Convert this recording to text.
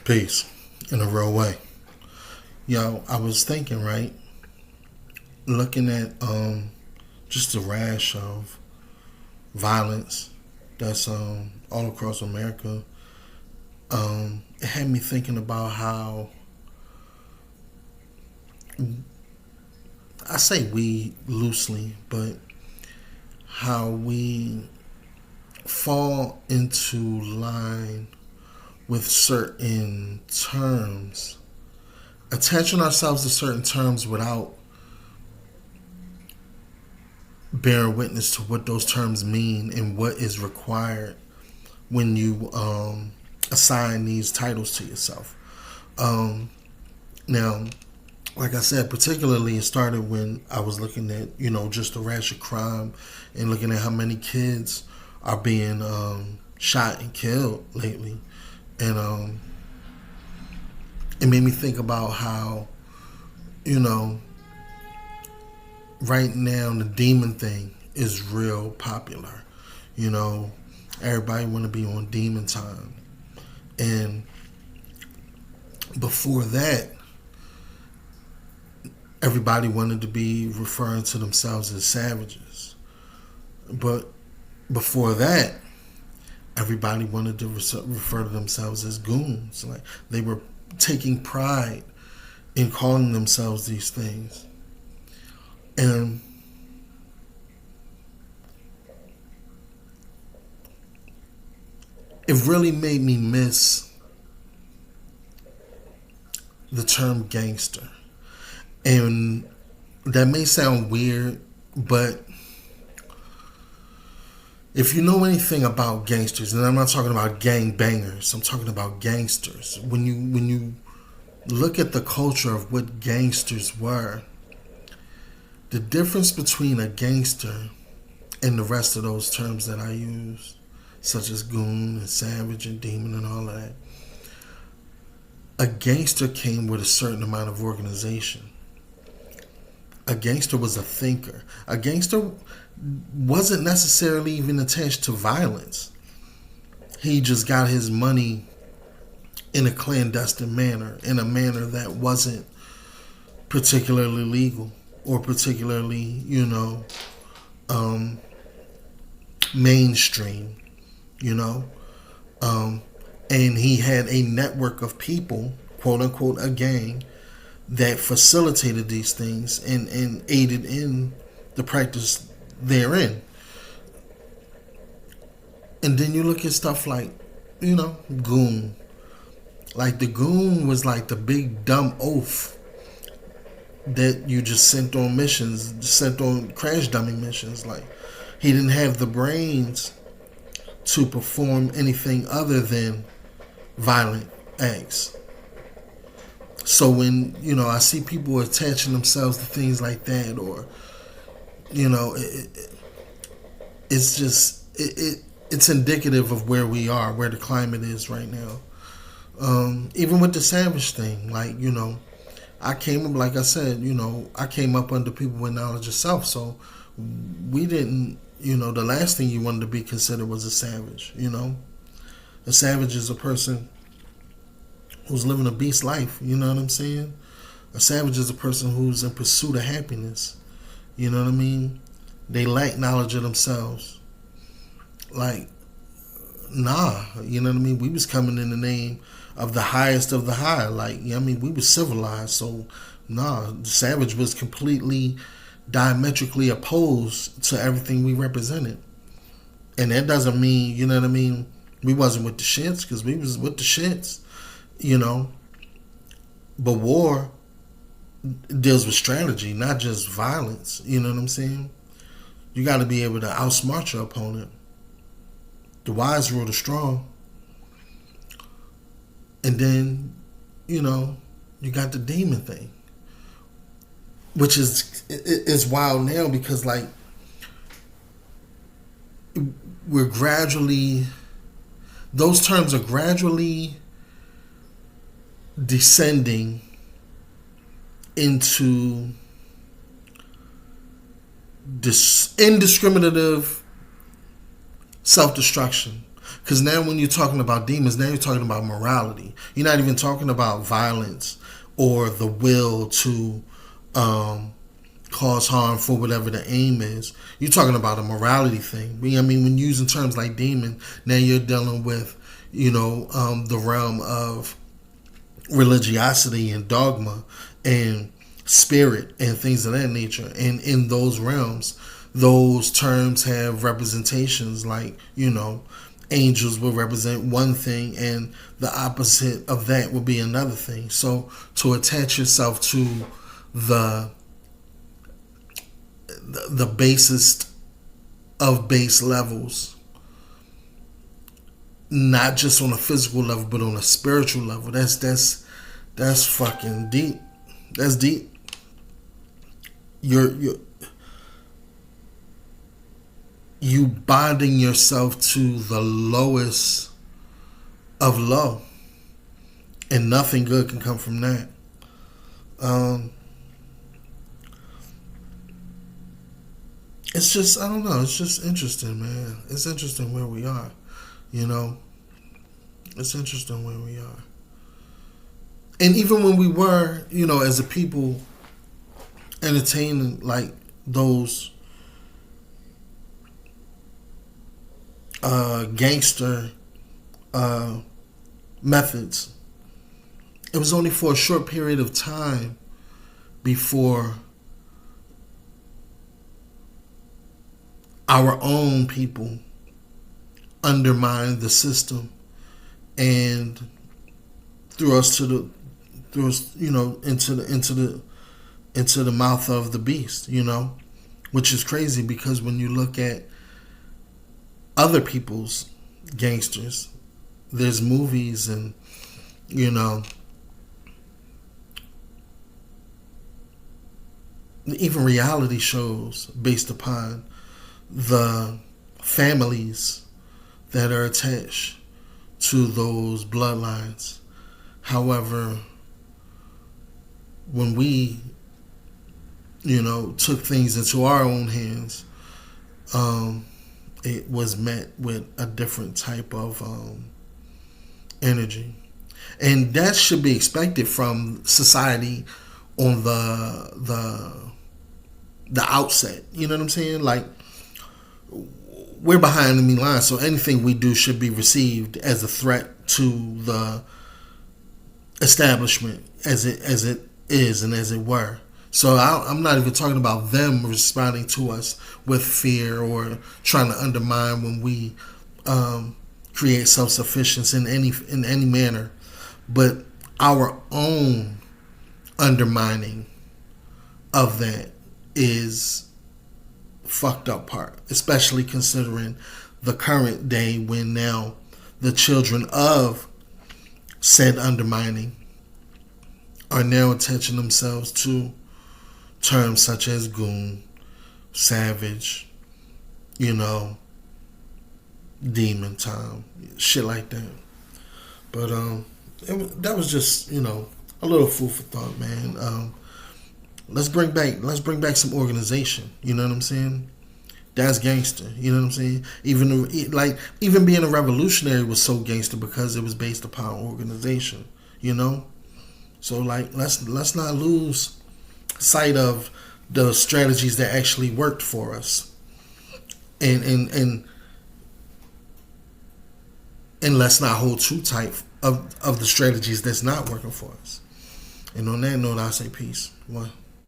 Peace in a real way. Yo, I was thinking, right, looking at just the rash of violence that's all across America. It had me thinking about how I say we loosely, but how we fall into line with certain terms, attaching ourselves to certain terms without bearing witness to what those terms mean and what is required when you assign these titles to yourself. Now, like I said, particularly it started when I was looking at, just the rash of crime and looking at how many kids are being shot and killed lately. And it made me think about how, you know, right now the demon thing is real popular. You know, everybody want to be on demon time. And before that, everybody wanted to be referring to themselves as savages. But before that, everybody wanted to refer to themselves as goons. Like they were taking pride in calling themselves these things. And it really made me miss the term gangster. And that may sound weird, but if you know anything about gangsters, and I'm not talking about gang bangers, I'm talking about gangsters. When you look at the culture of what gangsters were, the difference between a gangster and the rest of those terms that I use, such as goon and savage and demon and all of that, a gangster came with a certain amount of organization. A gangster was a thinker. A gangster wasn't necessarily even attached to violence. He just got his money in a clandestine manner, in a manner that wasn't particularly legal or particularly, mainstream, you know. And he had a network of people, quote unquote, a gang, that facilitated these things and aided in the practice therein. And then you look at stuff like, goon. Like the goon was like the big dumb oaf that you just sent on missions, sent on crash dummy missions. Like he didn't have the brains to perform anything other than violent acts. So when, I see people attaching themselves to things like that, or, it's just, it's indicative of where we are, where the climate is right now. Even with the savage thing, like, I came up, like I said, I came up under people with knowledge of self. So we didn't, the last thing you wanted to be considered was a savage, A savage is a person who's living a beast life, you know what I'm saying? A savage is a person who's in pursuit of happiness, you know what I mean? They lack knowledge of themselves. Like, nah, you know what I mean? We was coming in the name of the highest of the high. Like, we were civilized, so nah, the savage was completely diametrically opposed to everything we represented. And that doesn't mean, you know what I mean, we wasn't with the shits, because we was with the shits. But war deals with strategy, not just violence. You know what I'm saying? You got to be able to outsmart your opponent. The wise rule the strong. And then, you got the demon thing, which is wild now because, like, we're gradually, those terms are gradually descending into this indiscriminative self-destruction. Because now when you're talking about demons, now you're talking about morality. You're not even talking about violence or the will to cause harm for whatever the aim is. You're talking about a morality thing. I mean, when using terms like demon, now you're dealing with, the realm of religiosity and dogma and spirit and things of that nature. And in those realms, those terms have representations like, angels will represent one thing and the opposite of that will be another thing. So to attach yourself to the basest of base levels, not just on a physical level but on a spiritual level, that's fucking deep. That's deep. You bonding yourself to the lowest of low, and nothing good can come from that. It's just, I don't know, it's just interesting, man. It's interesting where we are, It's interesting where we are. And even when we were, as a people, entertaining like those gangster methods, it was only for a short period of time before our own people undermined the system and threw us into the mouth of the beast, which is crazy because when you look at other people's gangsters, there's movies and even reality shows based upon the families that are attached to those bloodlines. However, when we, took things into our own hands, it was met with a different type of energy. And that should be expected from society on the outset. You know what I'm saying? Like, we're behind enemy lines, so anything we do should be received as a threat to the establishment as it is and as it were. So I'm not even talking about them responding to us with fear or trying to undermine when we create self-sufficiency in any manner, but our own undermining of that is fucked up part, especially considering the current day when now the children of said undermining are now attaching themselves to terms such as goon, savage, demon time, shit like that. But that was just a little food for thought, man. Let's bring back some organization. You know what I'm saying? That's gangster. You know what I'm saying? Even being a revolutionary was so gangster because it was based upon organization. So let's not lose sight of the strategies that actually worked for us, and let's not hold too tight of the strategies that's not working for us. And on that note, I say peace. One.